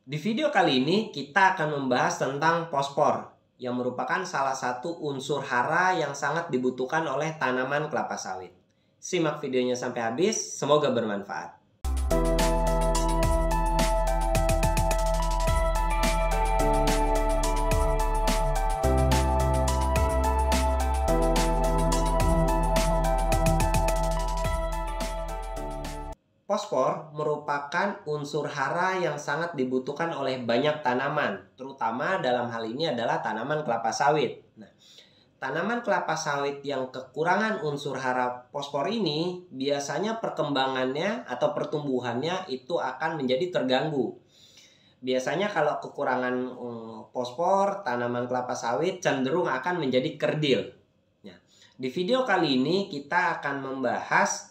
Di video kali ini kita akan membahas tentang fosfor yang merupakan salah satu unsur hara yang sangat dibutuhkan oleh tanaman kelapa sawit. Simak videonya sampai habis, semoga bermanfaat. Fosfor merupakan unsur hara yang sangat dibutuhkan oleh banyak tanaman, terutama dalam hal ini adalah tanaman kelapa sawit. Nah, tanaman kelapa sawit yang kekurangan unsur hara fosfor ini, biasanya perkembangannya atau pertumbuhannya itu akan menjadi terganggu. Biasanya kalau kekurangan fosfor, tanaman kelapa sawit cenderung akan menjadi kerdil. Nah, di video kali ini kita akan membahas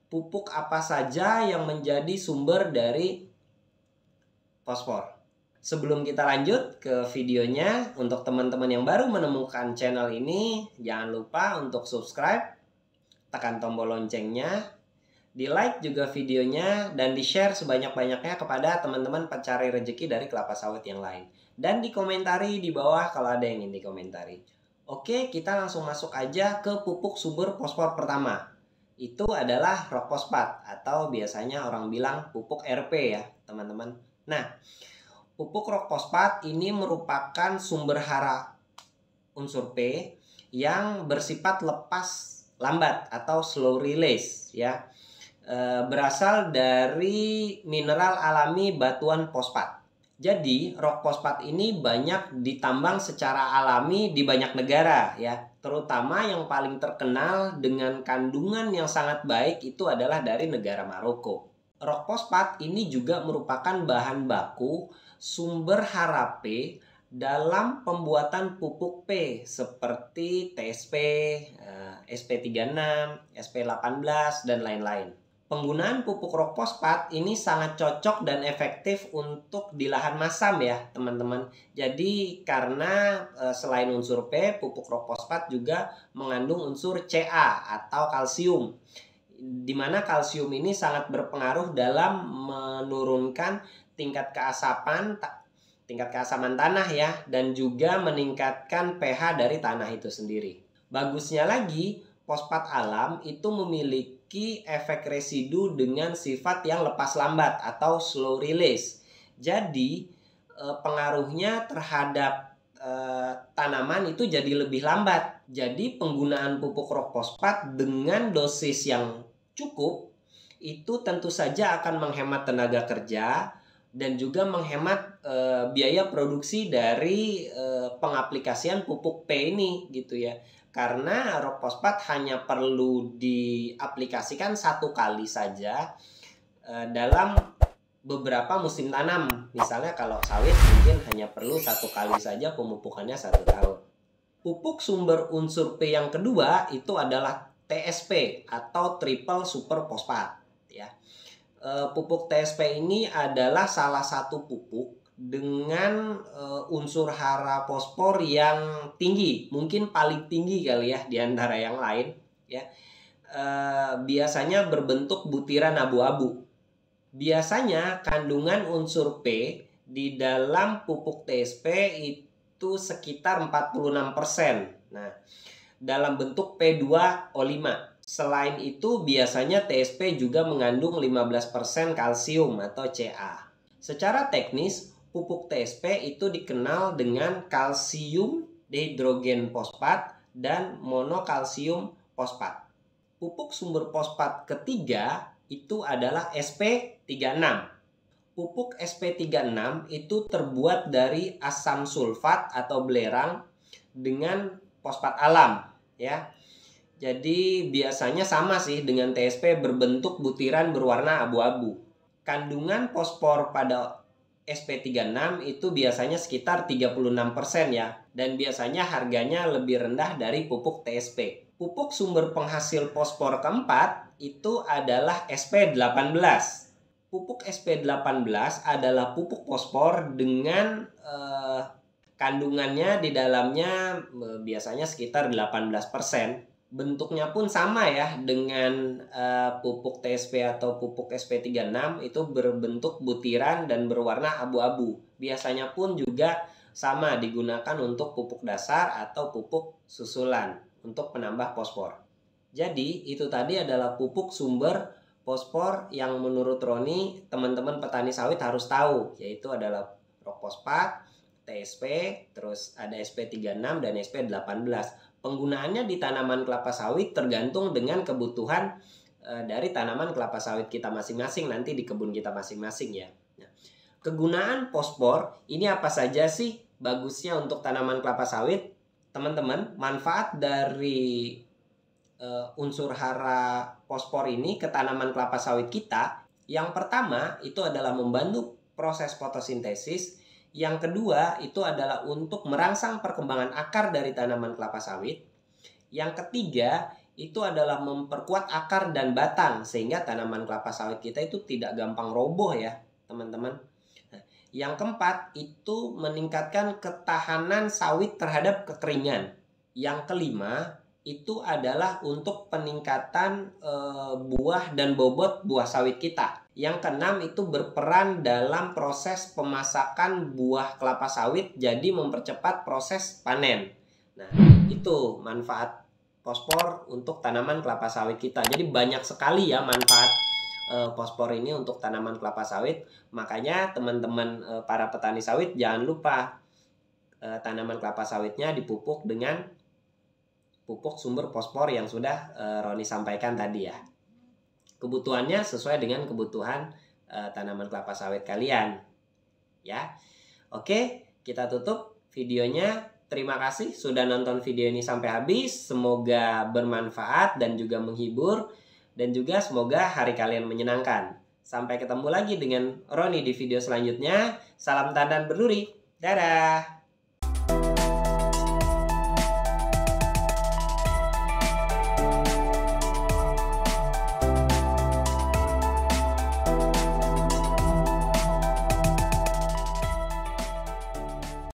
pupuk apa saja yang menjadi sumber dari fosfor. Sebelum kita lanjut ke videonya, untuk teman-teman yang baru menemukan channel ini, jangan lupa untuk subscribe, tekan tombol loncengnya, di like juga videonya, dan di share sebanyak-banyaknya kepada teman-teman pencari rezeki dari kelapa sawit yang lain. Dan dikomentari di bawah kalau ada yang ingin dikomentari. Oke, kita langsung masuk aja ke pupuk sumber fosfor pertama. Itu adalah rock fosfat atau biasanya orang bilang pupuk RP ya teman-teman. Nah, pupuk rock fosfat ini merupakan sumber hara unsur P yang bersifat lepas lambat atau slow release ya. Berasal dari mineral alami batuan fosfat. Jadi rock fosfat ini banyak ditambang secara alami di banyak negara ya. Terutama yang paling terkenal dengan kandungan yang sangat baik itu adalah dari negara Maroko. Rock fosfat ini juga merupakan bahan baku sumber hara P dalam pembuatan pupuk P seperti TSP, SP36, SP18 dan lain-lain. Penggunaan pupuk rock fosfat ini sangat cocok dan efektif untuk di lahan masam ya teman-teman. Jadi karena selain unsur P, pupuk rock fosfat juga mengandung unsur Ca atau kalsium. Dimana kalsium ini sangat berpengaruh dalam menurunkan tingkat keasaman tanah ya. Dan juga meningkatkan pH dari tanah itu sendiri. Bagusnya lagi, fosfat alam itu memiliki efek residu dengan sifat yang lepas lambat atau slow release. Jadi pengaruhnya terhadap tanaman itu jadi lebih lambat. Jadi penggunaan pupuk rock fosfat dengan dosis yang cukup itu tentu saja akan menghemat tenaga kerja dan juga menghemat biaya produksi dari pengaplikasian pupuk P ini gitu ya. Karena rock fosfat hanya perlu diaplikasikan satu kali saja dalam beberapa musim tanam. Misalnya kalau sawit mungkin hanya perlu satu kali saja pemupukannya 1 tahun. Pupuk sumber unsur P yang kedua itu adalah TSP atau triple super fosfat ya. Pupuk TSP ini adalah salah satu pupuk dengan unsur hara fosfor yang tinggi, mungkin paling tinggi kali ya di antara yang lain ya. Biasanya berbentuk butiran abu-abu. Biasanya kandungan unsur P di dalam pupuk TSP itu sekitar 46%. Nah, dalam bentuk P2O5. Selain itu biasanya TSP juga mengandung 15% kalsium atau Ca. Secara teknis, pupuk TSP itu dikenal dengan kalsium dihidrogen fosfat dan monokalsium fosfat. Pupuk sumber fosfat ketiga itu adalah SP36. Pupuk SP36 itu terbuat dari asam sulfat atau belerang dengan fosfat alam ya. Jadi biasanya sama sih dengan TSP, berbentuk butiran berwarna abu-abu. Kandungan fosfor pada SP36 itu biasanya sekitar 36% ya. Dan biasanya harganya lebih rendah dari pupuk TSP. Pupuk sumber penghasil fosfor keempat itu adalah SP18. Pupuk SP18 adalah pupuk fosfor dengan kandungannya di dalamnya biasanya sekitar 18%. Bentuknya pun sama ya dengan pupuk TSP atau pupuk SP36, itu berbentuk butiran dan berwarna abu-abu. Biasanya pun juga sama digunakan untuk pupuk dasar atau pupuk susulan untuk penambah fosfor. Jadi itu tadi adalah pupuk sumber fosfor yang menurut Roni teman-teman petani sawit harus tahu, yaitu adalah rok fosfat, TSP, terus ada SP36 dan SP18. Penggunaannya di tanaman kelapa sawit tergantung dengan kebutuhan dari tanaman kelapa sawit kita masing-masing nanti di kebun kita masing-masing ya. Nah, kegunaan fosfor ini apa saja sih bagusnya untuk tanaman kelapa sawit? Teman-teman, manfaat dari unsur hara fosfor ini ke tanaman kelapa sawit kita, yang pertama itu adalah membantu proses fotosintesis. Yang kedua itu adalah untuk merangsang perkembangan akar dari tanaman kelapa sawit. Yang ketiga itu adalah memperkuat akar dan batang sehingga tanaman kelapa sawit kita itu tidak gampang roboh ya teman-teman. Nah, yang keempat itu meningkatkan ketahanan sawit terhadap kekeringan. Yang kelima itu adalah untuk peningkatan buah dan bobot buah sawit kita. Yang keenam itu berperan dalam proses pemasakan buah kelapa sawit, jadi mempercepat proses panen. Nah, itu manfaat fosfor untuk tanaman kelapa sawit kita. Jadi banyak sekali ya manfaat fosfor ini untuk tanaman kelapa sawit. Makanya teman-teman para petani sawit jangan lupa tanaman kelapa sawitnya dipupuk dengan pupuk sumber fosfor yang sudah Roni sampaikan tadi ya. Kebutuhannya sesuai dengan kebutuhan tanaman kelapa sawit kalian ya. Oke, kita tutup videonya. Terima kasih sudah nonton video ini sampai habis. Semoga bermanfaat dan juga menghibur, dan juga semoga hari kalian menyenangkan. Sampai ketemu lagi dengan Roni di video selanjutnya. Salam tandan berduri. Dadah.